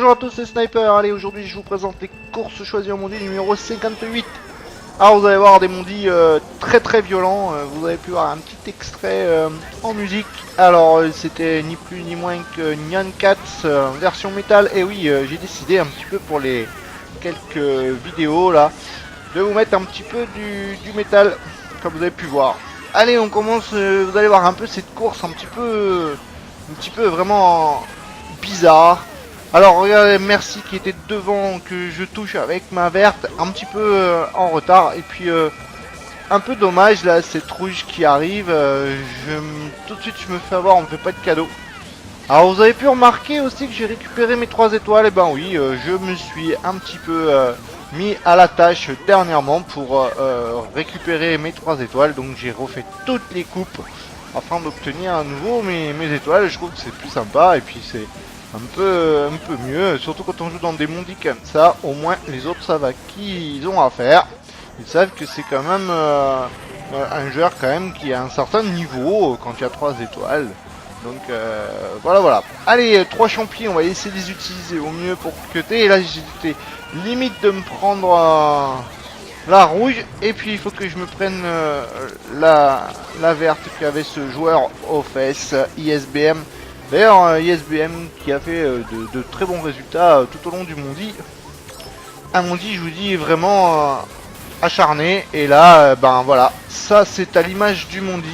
Bonjour à tous, c'est Sniper. Allez, aujourd'hui je vous présente les courses choisies en Mondi numéro 58. Alors vous allez voir des Mondis très violents. Vous avez pu voir un petit extrait en musique. Alors c'était ni plus ni moins que Nyan Cats version métal. Et oui, j'ai décidé un petit peu pour les quelques vidéos là de vous mettre un petit peu du métal, comme vous avez pu voir. Allez, on commence. Vous allez voir un peu cette course un petit peu vraiment bizarre. Alors regardez, merci qui était devant, que je touche avec ma verte, un petit peu en retard. Et puis un peu dommage là, cette rouge qui arrive. Tout de suite je me fais avoir, on me fait pas de cadeau. Alors vous avez pu remarquer aussi que j'ai récupéré mes 3 étoiles. Et ben oui, je me suis un petit peu mis à la tâche dernièrement pour récupérer mes 3 étoiles. Donc j'ai refait toutes les coupes afin d'obtenir à nouveau mes étoiles. Je trouve que c'est plus sympa et puis c'est un peu mieux, surtout quand on joue dans des mondis comme ça. Au moins les autres savent à qui ils ont affaire. Ils savent que c'est quand même un joueur quand même qui a un certain niveau quand il y a 3 étoiles. Donc voilà. Allez, 3 champions, on va essayer de les utiliser au mieux pour cutter. Et là j'étais limite de me prendre la rouge. Et puis il faut que je me prenne la verte qu'avait ce joueur aux fesses, ISBM. D'ailleurs, ISBM qui a fait de très bons résultats tout au long du Mondi. Un Mondi, je vous dis, vraiment acharné. Et là, ben voilà, ça c'est à l'image du Mondi.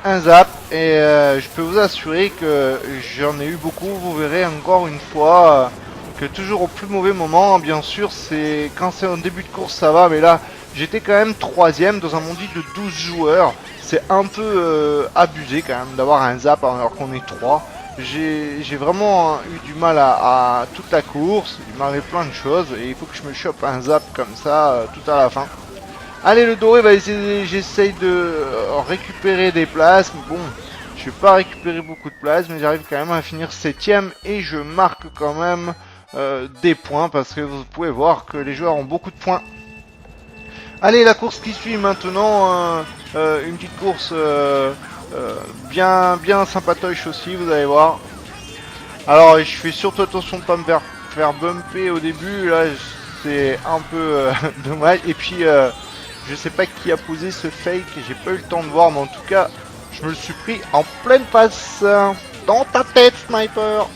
Un zap. Et je peux vous assurer que j'en ai eu beaucoup. Vous verrez encore une fois que toujours au plus mauvais moment. Bien sûr, c'est quand c'est en début de course, ça va. Mais là, j'étais quand même 3ème dans un Mondi de 12 joueurs. C'est un peu abusé quand même d'avoir un zap alors qu'on est 3. J'ai vraiment eu du mal à toute la course. Il m'arrive plein de choses et il faut que je me chope un zap comme ça tout à la fin. Allez, le doré va essayer, j'essaye de récupérer des places. Bon, je vais pas récupérer beaucoup de places, mais j'arrive quand même à finir 7ème et je marque quand même des points parce que vous pouvez voir que les joueurs ont beaucoup de points. Allez, la course qui suit maintenant, une petite course bien sympatoche aussi, vous allez voir. Alors, je fais surtout attention de ne pas me faire bumper au début, là c'est un peu dommage. Et puis, je sais pas qui a posé ce fake, j'ai pas eu le temps de voir, mais en tout cas, je me le suis pris en pleine face, dans ta tête, Sniper.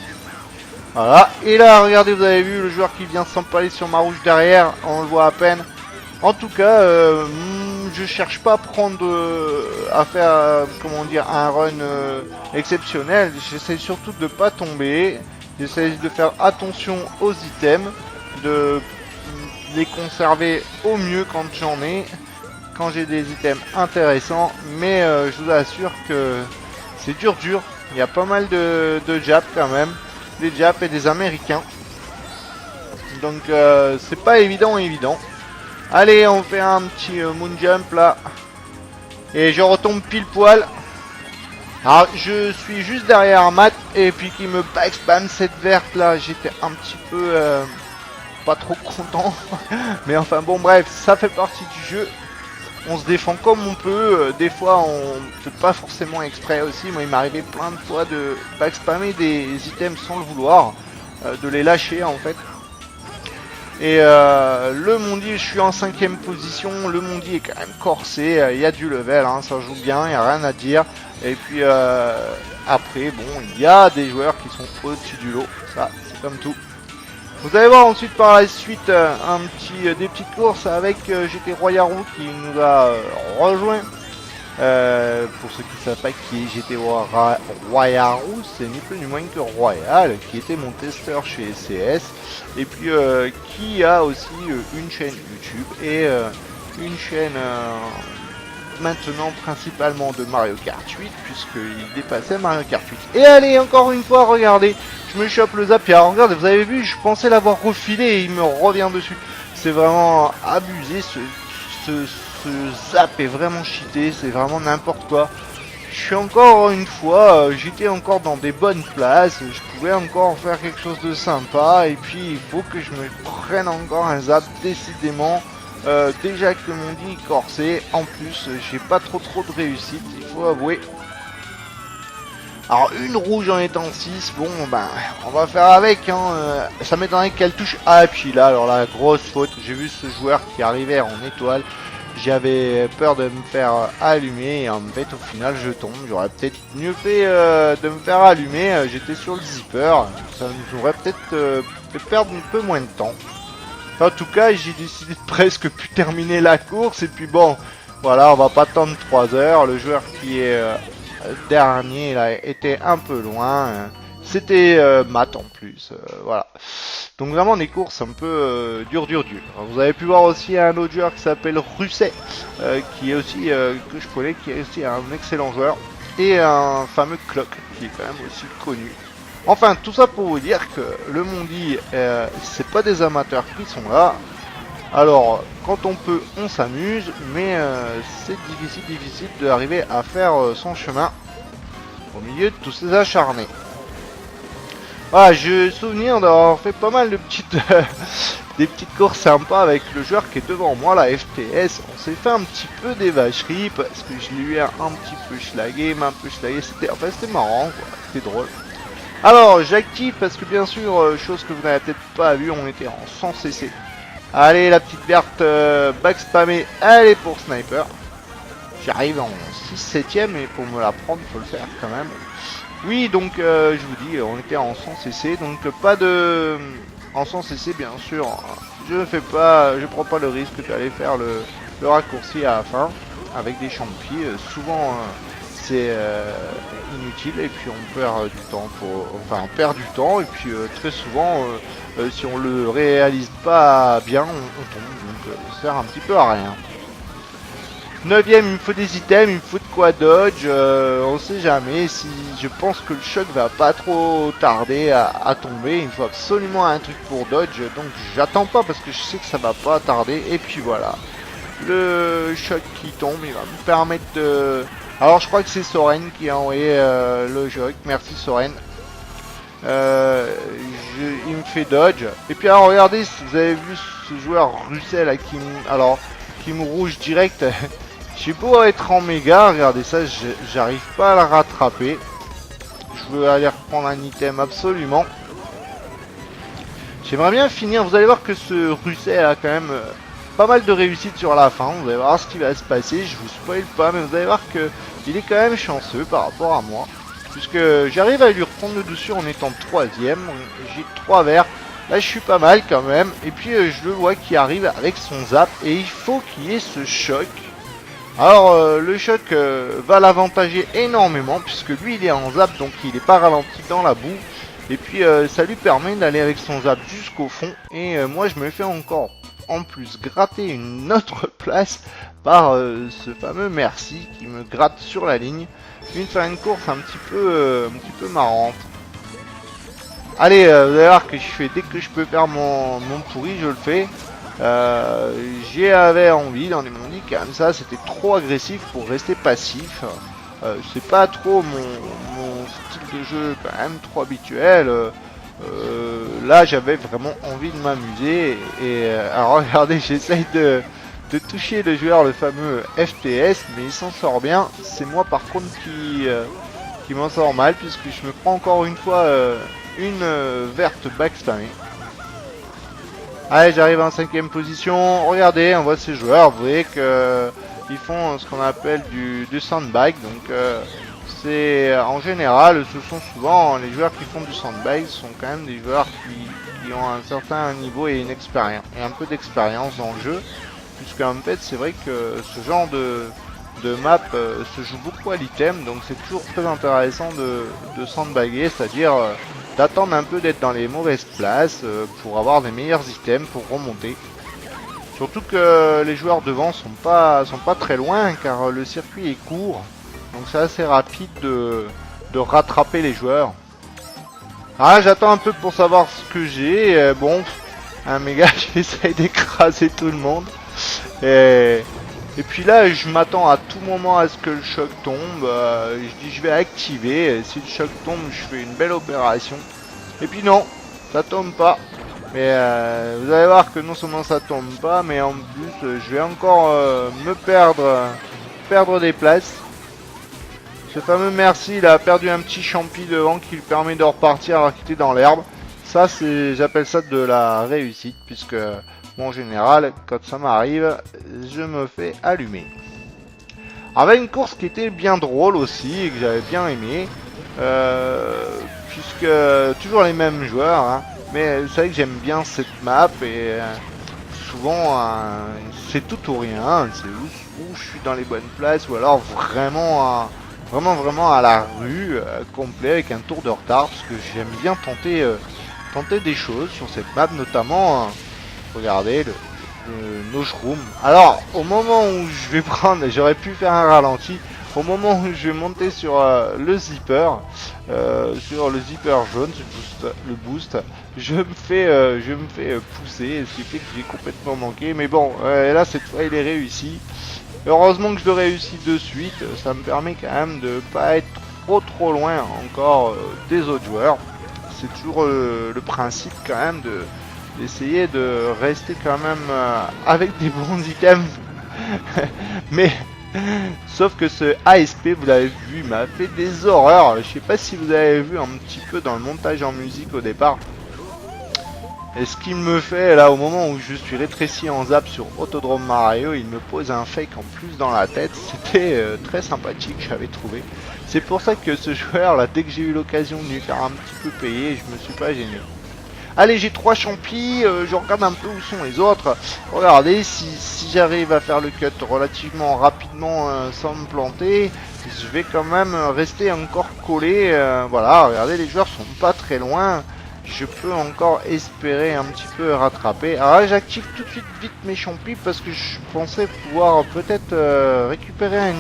Voilà, et là, regardez, vous avez vu le joueur qui vient s'empaler sur ma rouge derrière, on le voit à peine. En tout cas, je cherche pas à prendre, à faire, comment dire, un run exceptionnel. J'essaie surtout de pas tomber. J'essaie de faire attention aux items, de les conserver au mieux quand j'en ai, quand j'ai des items intéressants. Mais je vous assure que c'est dur. Il y a pas mal de Japs quand même, des Japs et des Américains. Donc c'est pas évident. Allez, on fait un petit moon jump là. Et je retombe pile poil. Alors, je suis juste derrière Matt. Et puis qui me backspam cette verte là. J'étais un petit peu pas trop content. Mais enfin bon, bref, ça fait partie du jeu. On se défend comme on peut. Des fois, on fait pas forcément exprès aussi. Moi, il m'est arrivé plein de fois de backspammer des items sans le vouloir. De les lâcher en fait. Et le Mondi, je suis en 5ème position. Le Mondi est quand même corsé. Il y a du level, hein, ça joue bien, il n'y a rien à dire. Et puis après, bon, il y a des joueurs qui sont au-dessus du lot. Ça, c'est comme tout. Vous allez voir ensuite par la suite des petites courses avec GT Royarou qui nous a rejoint. Pour ceux qui ne savent pas qui est GT Royarou, c'est ni plus ni moins que Royal, qui était mon testeur chez CS, et puis qui a aussi une chaîne YouTube et une chaîne maintenant principalement de Mario Kart 8, puisqu'il dépassait Mario Kart 8. Et allez, encore une fois, regardez, je me chope le zap. Alors, regardez, vous avez vu, je pensais l'avoir refilé et il me revient dessus. C'est vraiment abusé, ce zap est vraiment cheaté, c'est vraiment n'importe quoi. Je suis encore une fois, j'étais encore dans des bonnes places, je pouvais encore faire quelque chose de sympa. Et puis il faut que je me prenne encore un zap, décidément. Déjà que le Mondi est corsé, en plus j'ai pas trop de réussite, il faut avouer. Alors une rouge en étant 6, bon ben on va faire avec hein. Ça m'étonnerait qu'elle touche à puis là, alors la grosse faute, j'ai vu ce joueur qui arrivait en étoile, j'avais peur de me faire allumer et en fait au final je tombe, j'aurais peut-être mieux fait de me faire allumer, j'étais sur le zipper, ça nous aurait peut-être fait perdre un peu moins de temps. En tout cas j'ai décidé de presque plus terminer la course et puis bon, voilà on va pas attendre 3 heures, le joueur qui est... dernier là était un peu loin, c'était mat en plus, voilà. Donc vraiment des courses un peu dur. Vous avez pu voir aussi un autre joueur qui s'appelle Russet, qui est aussi que je connais, qui est aussi un excellent joueur, et un fameux Clock qui est quand même aussi connu. Enfin tout ça pour vous dire que le Mondi, c'est pas des amateurs qui sont là. Alors, quand on peut, on s'amuse, mais c'est difficile d'arriver à faire son chemin au milieu de tous ces acharnés. Voilà, j'ai souvenir d'avoir fait pas mal de petites, des petites courses sympas avec le joueur qui est devant moi, la FTS. On s'est fait un petit peu des vacheries parce que je l'ai eu un petit peu schlagué, c'était marrant, c'était drôle. Alors, j'active parce que bien sûr, chose que vous n'avez peut-être pas vu, on était en 100 cc. Allez, la petite verte back spammée, elle est pour sniper. J'arrive en 6-7ème et pour me la prendre, faut le faire quand même. Oui, donc je vous dis, on était en 100 cc, donc pas de... En 100 cc, bien sûr, je prends pas le risque d'aller faire le raccourci à la fin avec des champions. Souvent, c'est inutile et puis on perd du temps. On perd du temps et puis très souvent... si on le réalise pas bien, on tombe, donc ça sert un petit peu à rien. 9ème, il me faut des items, il me faut de quoi dodge, on sait jamais, si je pense que le choc va pas trop tarder à tomber, il me faut absolument un truc pour dodge, donc j'attends pas parce que je sais que ça va pas tarder, et puis voilà. Le choc qui tombe, il va me permettre de... Alors je crois que c'est Soren qui a envoyé le choc, merci Soren. Il me fait dodge. Et puis alors regardez, si vous avez vu ce joueur Russell qui me rouge direct. J'ai beau être en méga, regardez ça, j'arrive pas à la rattraper. Je veux aller reprendre un item absolument. J'aimerais bien finir, vous allez voir que ce Russell a quand même pas mal de réussite sur la fin. Vous allez voir ce qui va se passer, je vous spoil pas, mais vous allez voir que il est quand même chanceux par rapport à moi. Puisque j'arrive à lui reprendre le dessus en étant 3ème, j'ai 3 verts, là je suis pas mal quand même, et puis je le vois qui arrive avec son zap, et il faut qu'il y ait ce choc. Alors le choc va l'avantager énormément, puisque lui il est en zap, donc il est pas ralenti dans la boue, et puis ça lui permet d'aller avec son zap jusqu'au fond, et moi je me fais encore en plus gratter une autre place par ce fameux Merci qui me gratte sur la ligne. Je viens de faire une course un petit peu marrante. Allez, vous allez voir que je fais dès que je peux faire mon pourri, je le fais. J'avais envie dans les mondis comme ça, c'était trop agressif pour rester passif. C'est pas trop mon style de jeu quand même trop habituel. Là j'avais vraiment envie de m'amuser et alors regardez, j'essaye de toucher le joueur, le fameux FTS, mais il s'en sort bien. C'est moi par contre qui m'en sort mal, puisque je me prends encore une fois une verte backstammée. Allez, j'arrive en 5ème position. Regardez, on voit ces joueurs, vous voyez que ils font ce qu'on appelle du sandbag. Donc c'est en général, ce sont souvent les joueurs qui font du sandbag, sont quand même des joueurs qui ont un certain niveau et une expérience, et un peu d'expérience dans le jeu. Puisque en fait c'est vrai que ce genre de map se joue beaucoup à l'item, donc c'est toujours très intéressant de sandbaguer, c'est-à-dire d'attendre un peu d'être dans les mauvaises places pour avoir des meilleurs items pour remonter. Surtout que les joueurs devant sont pas très loin, car le circuit est court, donc c'est assez rapide de rattraper les joueurs. Ah, j'attends un peu pour savoir ce que j'ai, bon, un méga, j'essaye d'écraser tout le monde. Et puis là, je m'attends à tout moment à ce que le choc tombe. Je dis je vais activer. Et si le choc tombe, je fais une belle opération. Et puis non, ça tombe pas. Mais vous allez voir que non seulement ça tombe pas, mais en plus je vais encore me perdre des places. Ce fameux merci, il a perdu un petit champi devant qui lui permet de repartir à quitter dans l'herbe. Ça, j'appelle ça de la réussite, puisque moi, en général, quand ça m'arrive, je me fais allumer. Avec une course qui était bien drôle aussi, et que j'avais bien aimé, puisque toujours les mêmes joueurs, hein, mais vous savez que j'aime bien cette map, et souvent, c'est tout ou rien, c'est où je suis dans les bonnes places, ou alors vraiment à la rue, complet, avec un tour de retard, parce que j'aime bien tenter des choses sur cette map, notamment, regardez, le Noshroom. Alors, au moment où je vais prendre, j'aurais pu faire un ralenti, au moment où je vais monter sur le zipper jaune, le boost, je me fais pousser, ce qui fait que j'ai complètement manqué. Mais bon, là cette fois il est réussi. Heureusement que je le réussis de suite, ça me permet quand même de pas être trop loin encore des autres joueurs. C'est toujours le principe quand même d'essayer de rester quand même avec des bons items. Mais sauf que ce ASP, vous l'avez vu, m'a fait des horreurs. Je sais pas si vous avez vu un petit peu dans le montage en musique au départ. Et ce qu'il me fait là, au moment où je suis rétréci en zap sur Autodrome Mario, il me pose un fake en plus dans la tête. C'était très sympathique, j'avais trouvé. C'est pour ça que ce joueur là, dès que j'ai eu l'occasion de lui faire un petit peu payer, je me suis pas gêné. Allez, j'ai 3 champis, je regarde un peu où sont les autres. Regardez, si j'arrive à faire le cut relativement rapidement sans me planter, je vais quand même rester encore collé. Voilà, regardez, les joueurs sont pas très loin. Je peux encore espérer un petit peu rattraper. Alors là, j'active tout de suite vite mes champis parce que je pensais pouvoir peut-être récupérer un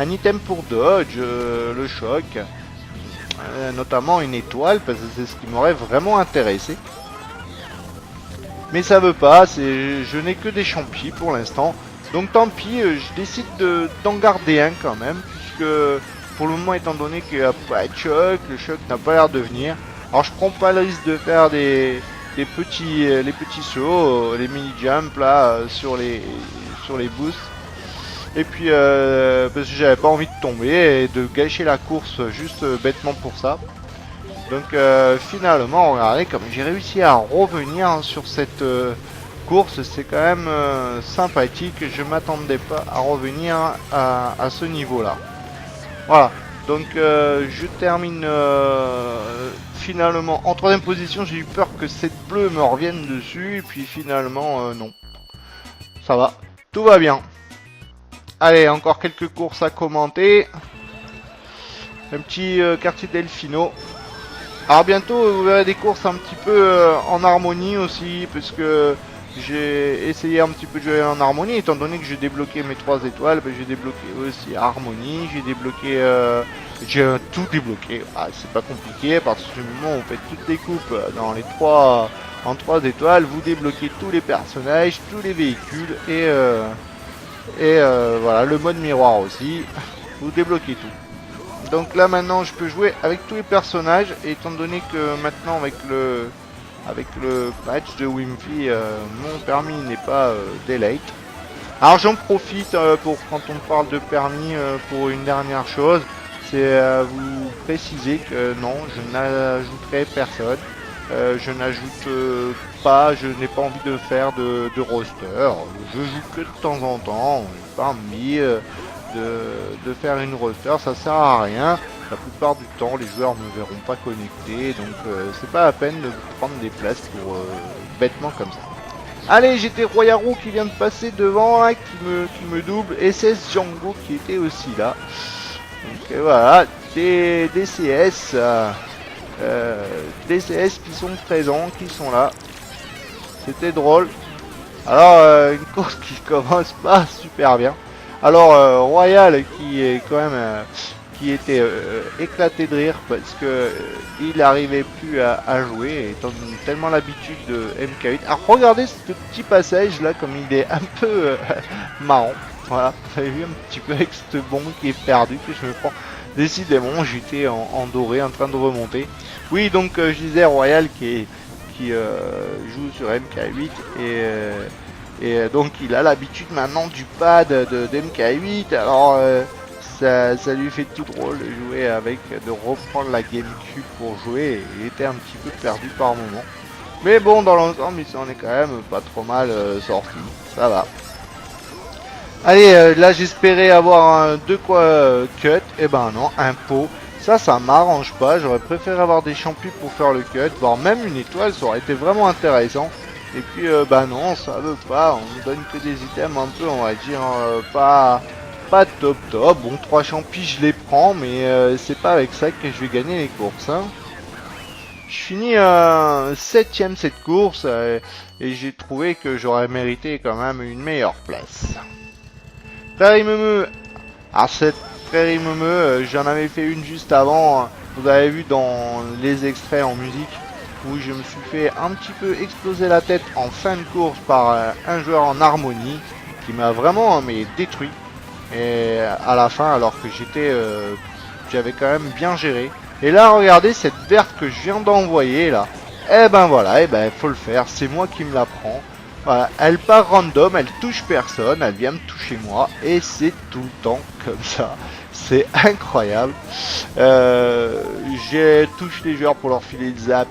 item pour dodge, le choc. Notamment une étoile, parce que c'est ce qui m'aurait vraiment intéressé. Mais ça veut pas, je n'ai que des champis pour l'instant. Donc tant pis, je décide d'en garder un quand même, puisque pour le moment, étant donné qu'il n'y a pas de choc, le choc n'a pas l'air de venir. Alors je prends pas le risque de faire les petits sauts, les mini jumps là sur les boosts. Et puis parce que j'avais pas envie de tomber et de gâcher la course juste bêtement pour ça. Donc finalement, regardez comme j'ai réussi à revenir sur cette course, c'est quand même sympathique. Je m'attendais pas à revenir à ce niveau là. Voilà, donc je termine finalement en 3ème position. J'ai eu peur que cette bleue me revienne dessus et puis finalement non. Ça va, tout va bien. Allez, encore quelques courses à commenter. Un petit quartier Delfino. Alors bientôt, vous verrez des courses un petit peu en harmonie aussi, parce que j'ai essayé un petit peu de jouer en harmonie, étant donné que j'ai débloqué mes 3 étoiles, j'ai débloqué aussi harmonie, j'ai débloqué... j'ai tout débloqué. Ah, c'est pas compliqué, à partir du moment où vous faites toutes les coupes dans les 3... En 3 étoiles, vous débloquez tous les personnages, tous les véhicules, et voilà, le mode miroir aussi, vous débloquez tout. Donc là maintenant je peux jouer avec tous les personnages, et étant donné que maintenant avec le patch de Wimpy, mon permis n'est pas delayed. Alors j'en profite pour, quand on parle de permis, pour une dernière chose, c'est vous préciser que non, je n'ajouterai personne. Je n'ajoute pas, je n'ai pas envie de faire de roster. Je joue que de temps en temps. J'ai pas envie de faire une roster, ça sert à rien. La plupart du temps, les joueurs ne verront pas connectés, donc c'est pas la peine de prendre des places pour bêtement comme ça. Allez, j'étais Royaro qui vient de passer devant, hein, qui me double, et c'est Django qui était aussi là. Donc voilà, des DCS. DCS qui sont présents, qui sont là. C'était drôle. Alors une course qui commence pas super bien. Alors Royal qui est quand même qui était éclaté de rire parce que il n'arrivait plus à jouer, étant tellement l'habitude de MK8. Alors regardez ce petit passage là, comme il est un peu marrant. Voilà, vous avez vu un petit peu avec ce bombe qui est perdu que je me prends. Décidément, j'étais en doré en train de remonter. Oui, donc je disais Royal qui joue sur MK8 et donc il a l'habitude maintenant du pad de MK8. Alors ça lui fait tout drôle de jouer avec, de reprendre la GameCube pour jouer, et il était un petit peu perdu par moment. Mais bon, dans l'ensemble, il s'en est quand même pas trop mal sorti, ça va. Allez, là j'espérais avoir de quoi cut, et ben non, un pot. Ça m'arrange pas, j'aurais préféré avoir des champions pour faire le cut, voire même une étoile, ça aurait été vraiment intéressant. Et puis bah non, ça veut pas, on me donne que des items un peu, on va dire, pas top. Bon, 3 champis je les prends, mais c'est pas avec ça que je vais gagner les courses. Hein. Je finis 7ème cette course, et j'ai trouvé que j'aurais mérité quand même une meilleure place. Prairie Meumeu. Alors cette Prairie Meumeu, j'en avais fait une juste avant, vous avez vu dans les extraits en musique, où je me suis fait un petit peu exploser la tête en fin de course par un joueur en harmonie, qui m'a vraiment détruit. Et à la fin, alors que j'avais quand même bien géré. Et là, regardez cette verte que je viens d'envoyer là. Et ben voilà, et ben faut le faire, c'est moi qui me la prends. Voilà, elle part random, elle touche personne, elle vient me toucher moi, et c'est tout le temps comme ça. C'est incroyable. J'ai touché les joueurs pour leur filer le zap,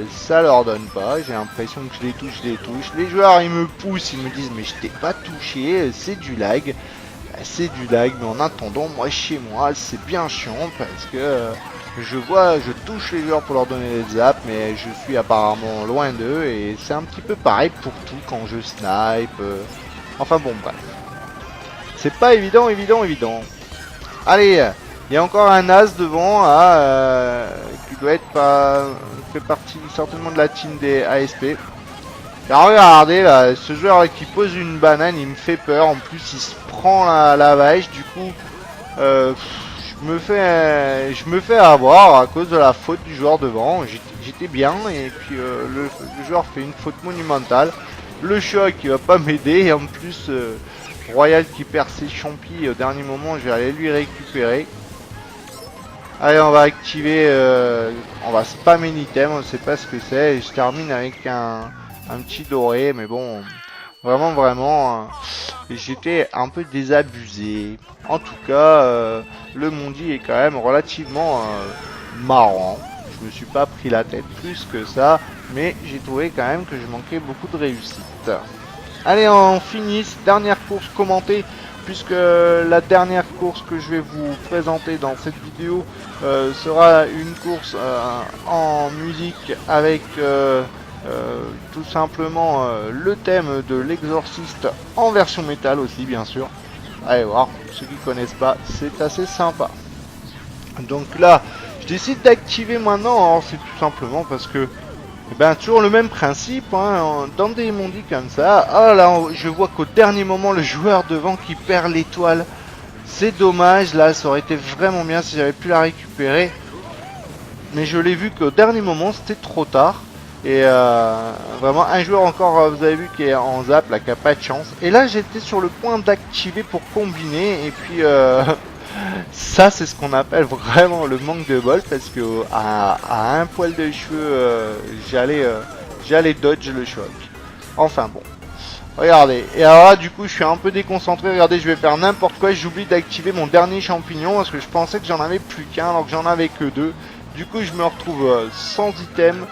ça leur donne pas. J'ai l'impression que je les touche. Les joueurs ils me poussent, ils me disent mais je t'ai pas touché, c'est du lag. C'est du lag, mais en attendant, moi chez moi, c'est bien chiant parce que je touche les joueurs pour leur donner les zaps, mais je suis apparemment loin d'eux et c'est un petit peu pareil pour tout quand je snipe. Enfin bon, bref. C'est pas évident. Allez, il y a encore un as devant, qui doit être fait partie certainement de la team des ASP. Alors regardez là, ce joueur qui pose une banane, il me fait peur. En plus, il se prend la vache. Du coup, je me fais avoir à cause de la faute du joueur devant. J'étais bien et puis le joueur fait une faute monumentale. Le choc il va pas m'aider et en plus Royal qui perd ses champis au dernier moment, je vais aller lui récupérer. Allez, on va activer, on va spammer l'item, on ne sait pas ce que c'est. Je termine avec un petit doré, mais bon, vraiment, j'étais un peu désabusé. En tout cas, le Mondi est quand même relativement marrant. Je me suis pas pris la tête plus que ça, mais j'ai trouvé quand même que je manquais beaucoup de réussite. Allez, on finit cette dernière course commentée, puisque la dernière course que je vais vous présenter dans cette vidéo sera une course en musique avec tout simplement le thème de l'exorciste en version métal aussi, bien sûr. Allez voir, ceux qui connaissent pas, c'est assez sympa. Donc là, je décide d'activer maintenant, alors c'est tout simplement parce que toujours le même principe, hein, dans des mondis comme ça. Ah là, je vois qu'au dernier moment, le joueur devant qui perd l'étoile. C'est dommage, là, ça aurait été vraiment bien si j'avais pu la récupérer. Mais je l'ai vu qu'au dernier moment, c'était trop tard. Et vraiment, un joueur encore, vous avez vu, qui est en zap, là, qui a pas de chance. Et là, j'étais sur le point d'activer pour combiner. Et puis, ça, c'est ce qu'on appelle vraiment le manque de bol. Parce que à un poil de cheveux, j'allais dodge le choc. Enfin bon. Regardez. Et alors là, du coup, je suis un peu déconcentré. Regardez, je vais faire n'importe quoi. J'oublie d'activer mon dernier champignon. Parce que je pensais que j'en avais plus qu'un, alors que j'en avais que 2. Du coup, je me retrouve sans item.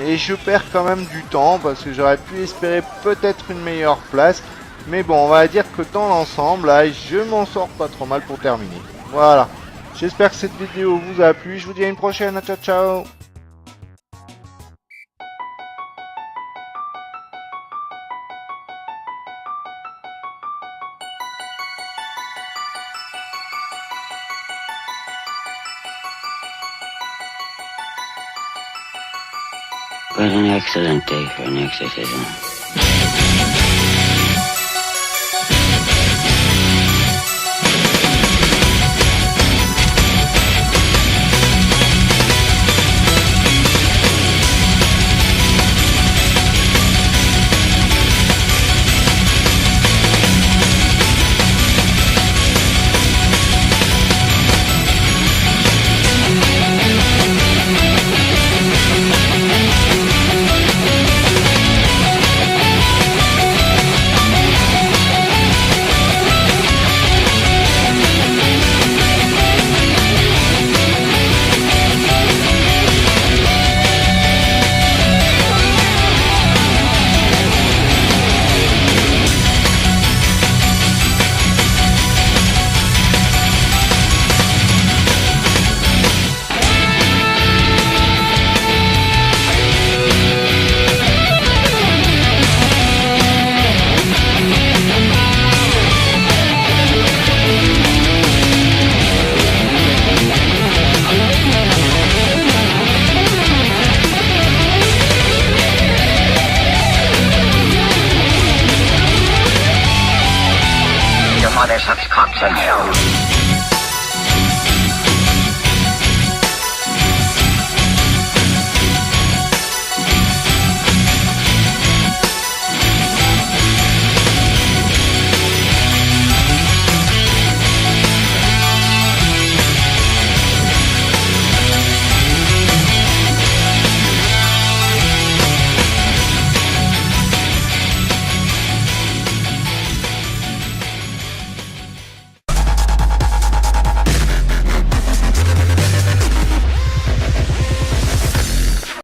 Et je perds quand même du temps parce que j'aurais pu espérer peut-être une meilleure place. Mais bon, on va dire que dans l'ensemble, là, je m'en sors pas trop mal pour terminer. Voilà. J'espère que cette vidéo vous a plu. Je vous dis à une prochaine. Ciao, ciao. It was an excellent day for an exorcism. mother sucks cocks in hell.